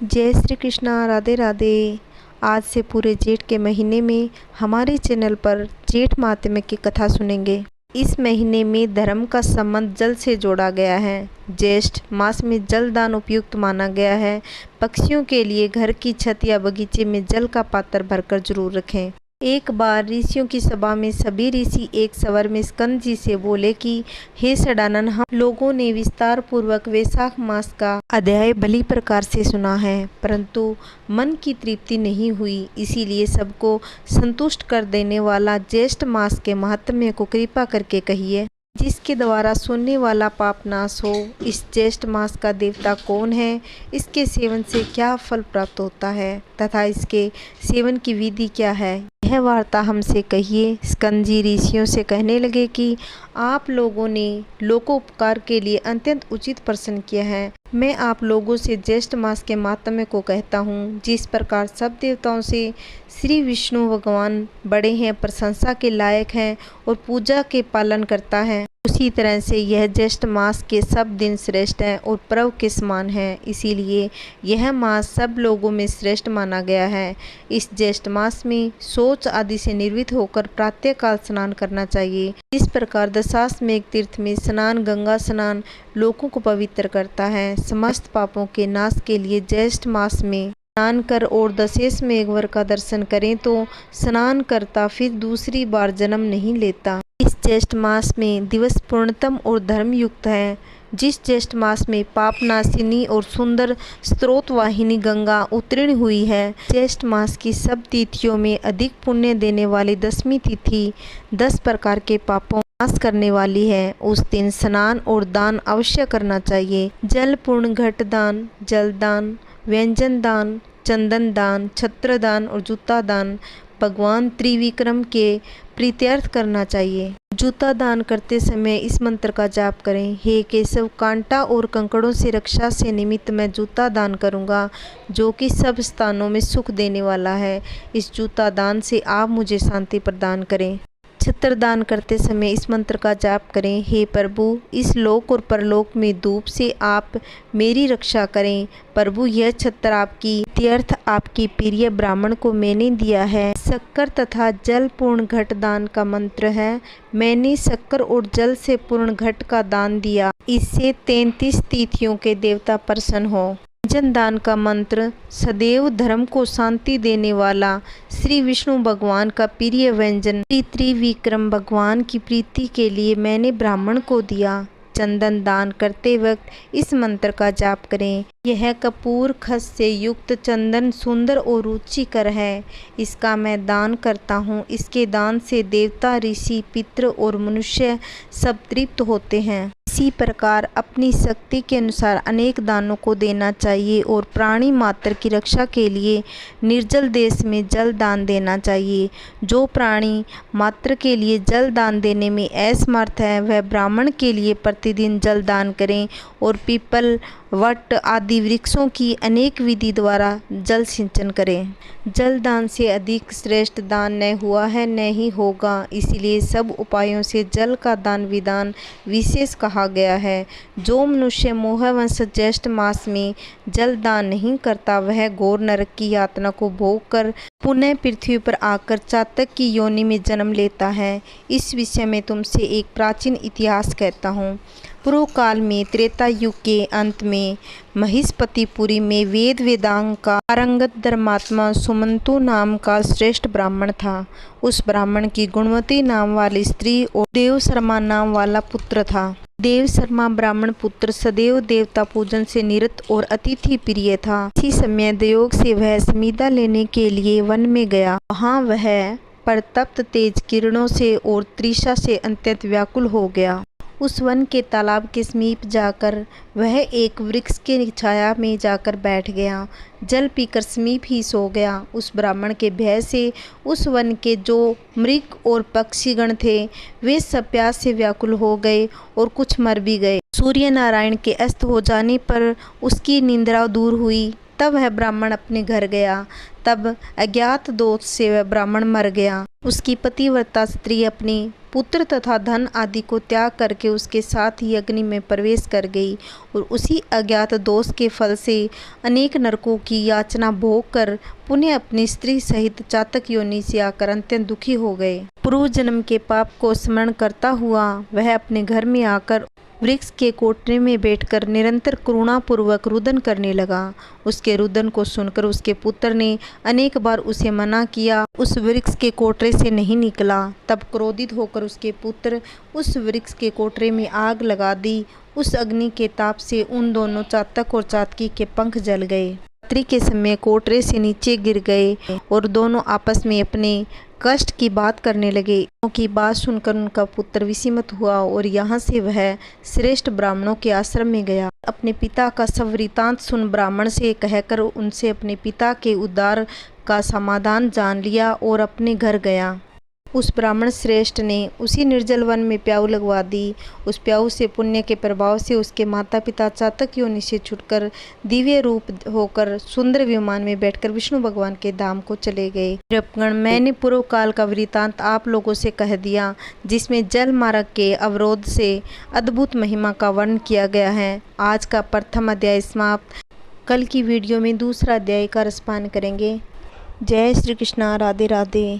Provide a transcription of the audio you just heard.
जय श्री कृष्णा, राधे राधे। आज से पूरे जेठ के महीने में हमारे चैनल पर जेठ महात्म्य की कथा सुनेंगे। इस महीने में धर्म का संबंध जल से जोड़ा गया है। ज्येष्ठ मास में जल दान उपयुक्त माना गया है। पक्षियों के लिए घर की छत या बगीचे में जल का पात्र भरकर जरूर रखें। एक बार ऋषियों की सभा में सभी ऋषि एक स्वर में स्कंद जी से बोले कि हे सडानन, हम लोगों ने विस्तार पूर्वक वैशाख मास का अध्याय भली प्रकार से सुना है, परंतु मन की तृप्ति नहीं हुई। इसीलिए सबको संतुष्ट कर देने वाला ज्येष्ठ मास के महात्म्य को कृपा करके कहिए, जिसके द्वारा सुनने वाला पाप नाश हो। इस ज्येष्ठ मास का देवता कौन है, इसके सेवन से क्या फल प्राप्त होता है तथा इसके सेवन की विधि क्या है, यह वार्ता हमसे कहिए। स्कंद जी ऋषियों से कहने लगे कि आप लोगों ने लोकोपकार के लिए अत्यंत उचित प्रश्न किया है। मैं आप लोगों से ज्येष्ठ मास के महात्म्य को कहता हूँ। जिस प्रकार सब देवताओं से श्री विष्णु भगवान बड़े हैं, प्रशंसा के लायक हैं और पूजा के पालन करता है, उसी तरह से यह ज्येष्ठ मास के सब दिन श्रेष्ठ हैं और पर्व के समान हैं। इसीलिए यह मास सब लोगों में श्रेष्ठ माना गया है। इस ज्येष्ठ मास में शौच आदि से निर्वृत्त होकर प्रातःकाल स्नान करना चाहिए। इस प्रकार दशाश्वमेध तीर्थ में स्नान, गंगा स्नान लोगों को पवित्र करता है। समस्त पापों के नाश के लिए ज्येष्ठ मास में स्नान कर और दशाश्वमेध का दर्शन करें तो स्नान करता फिर दूसरी बार जन्म नहीं लेता। इस ज्येष्ठ मास में दिवस पूर्णतम और धर्मयुक्त है। जिस ज्येष्ठ मास में पाप नाशिनी और सुंदर स्रोत वाहिनी गंगा उत्तीर्ण हुई है, ज्येष्ठ मास की सब तिथियों में अधिक पुण्य देने वाली दसवीं तिथि 10 प्रकार के पापों नाश करने वाली है। उस दिन स्नान और दान अवश्य करना चाहिए। जल पूर्ण घट दान, जल दान, व्यंजन दान, चंदन दान, छत्र दान और जूता दान भगवान त्रिविक्रम के प्रीत्यर्थ करना चाहिए। जूता दान करते समय इस मंत्र का जाप करें, हे केशव, कांटा और कंकड़ों से रक्षा से निमित्त मैं जूता दान करूंगा, जो कि सब स्थानों में सुख देने वाला है। इस जूता दान से आप मुझे शांति प्रदान करें। छत्र दान करते समय इस मंत्र का जाप करें, हे प्रभु, इस लोक और परलोक में धूप से आप मेरी रक्षा करें। प्रभु, यह छत्र आपकी तीर्थ आपकी प्रिय ब्राह्मण को मैंने दिया है। शक्कर तथा जल पूर्ण घट दान का मंत्र है, मैंने शक्कर और जल से पूर्ण घट का दान दिया, इससे 33 तिथियों के देवता प्रसन्न हो। व्यंजन दान का मंत्र, सदैव धर्म को शांति देने वाला श्री विष्णु भगवान का प्रिय व्यंजन श्री त्रिविक्रम भगवान की प्रीति के लिए मैंने ब्राह्मण को दिया। चंदन दान करते वक्त इस मंत्र का जाप करें, यह कपूर खस से युक्त चंदन सुंदर और रुचिकर है, इसका मैं दान करता हूँ। इसके दान से देवता, ऋषि, पितृ और मनुष्य सब तृप्त होते हैं। इसी प्रकार अपनी शक्ति के अनुसार अनेक दानों को देना चाहिए और प्राणी मात्र की रक्षा के लिए निर्जल देश में जल दान देना चाहिए। जो प्राणी मात्र के लिए जल दान देने में असमर्थ है, वह ब्राह्मण के लिए प्रतिदिन जल दान करें और पीपल, वट आदि वृक्षों की अनेक विधि द्वारा जल सिंचन करें। जल दान से अधिक श्रेष्ठ दान न हुआ है न ही होगा। इसलिए सब उपायों से जल का दान विधान विशेष कहा गया है। जो मनुष्य मोहवश ज्येष्ठ मास में जल दान नहीं करता, वह घोर नरक की यातना को भोग कर पुनः पृथ्वी पर आकर चातक की योनि में जन्म लेता है। इस विषय में तुमसे एक प्राचीन इतिहास कहता हूँ। पूर्व काल में त्रेता युग के अंत में महिष्पतिपुरी में वेद वेदांग का पारंगत धर्मात्मा सुमंतु नाम का श्रेष्ठ ब्राह्मण था। उस ब्राह्मण की गुणवती नाम वाली स्त्री और देव शर्मा नाम वाला पुत्र था। देव शर्मा ब्राह्मण पुत्र सदैव देवता पूजन से निरत और अतिथि प्रिय था। इसी समय योग से वह समीधा लेने के लिए वन में गया। वहाँ वह परतप्त तेज किरणों से और तृषा से अत्यंत व्याकुल हो गया। उस वन के तालाब के समीप जाकर वह एक वृक्ष की छाया में जाकर बैठ गया। जल पीकर समीप ही सो गया। उस ब्राह्मण के भय से उस वन के जो मृग और पक्षीगण थे, वे सब प्यास से व्याकुल हो गए और कुछ मर भी गए। सूर्य नारायण के अस्त हो जाने पर उसकी निंद्रा दूर हुई। तब वह ब्राह्मण अपने घर गया। तब अज्ञात दोष से वह ब्राह्मण मर गया। उसकी पतिव्रता स्त्री अपनी पुत्र तथा धन आदि को त्याग करके उसके साथ ही अग्नि में प्रवेश कर गई और उसी अज्ञात दोष के फल से अनेक नरकों की याचना भोग कर पुनः अपनी स्त्री सहित चातक योनि से आकर अत्यंत दुखी हो गए। पूर्व जन्म के पाप को स्मरण करता हुआ वह अपने घर में आकर वृक्ष के कोटरे में बैठकर निरंतर करुणापूर्वक रुदन करने लगा। उसके रुदन को सुनकर उसके पुत्र ने अनेक बार उसे मना किया, उस वृक्ष के कोटरे से नहीं निकला। तब क्रोधित होकर उसके पुत्र उस वृक्ष के कोटरे में आग लगा दी। उस अग्नि के ताप से उन दोनों चातक और चातकी के पंख जल गए। रात्रि के समय कोटरे से नीचे गिर गए और दोनों आपस में अपने कष्ट की बात करने लगे। की बात सुनकर उनका पुत्र विस्मित हुआ और यहाँ से वह श्रेष्ठ ब्राह्मणों के आश्रम में गया। अपने पिता का सब वृत्तांत सुन ब्राह्मण से कहकर उनसे अपने पिता के उद्धार का समाधान जान लिया और अपने घर गया। उस ब्राह्मण श्रेष्ठ ने उसी निर्जल वन में प्याऊ लगवा दी। उस प्याऊ से पुण्य के प्रभाव से उसके माता पिता चातक योनि से छुटकर दिव्य रूप होकर सुंदर विमान में बैठकर विष्णु भगवान के धाम को चले गए। प्रियगण, मैंने पूर्व काल का वृत्तांत आप लोगों से कह दिया, जिसमें जल मार्ग के अवरोध से अद्भुत महिमा का वर्णन किया गया है। आज का प्रथम अध्याय समाप्त। कल की वीडियो में दूसरा अध्याय का रसपान करेंगे। जय श्री कृष्णा। राधे राधे।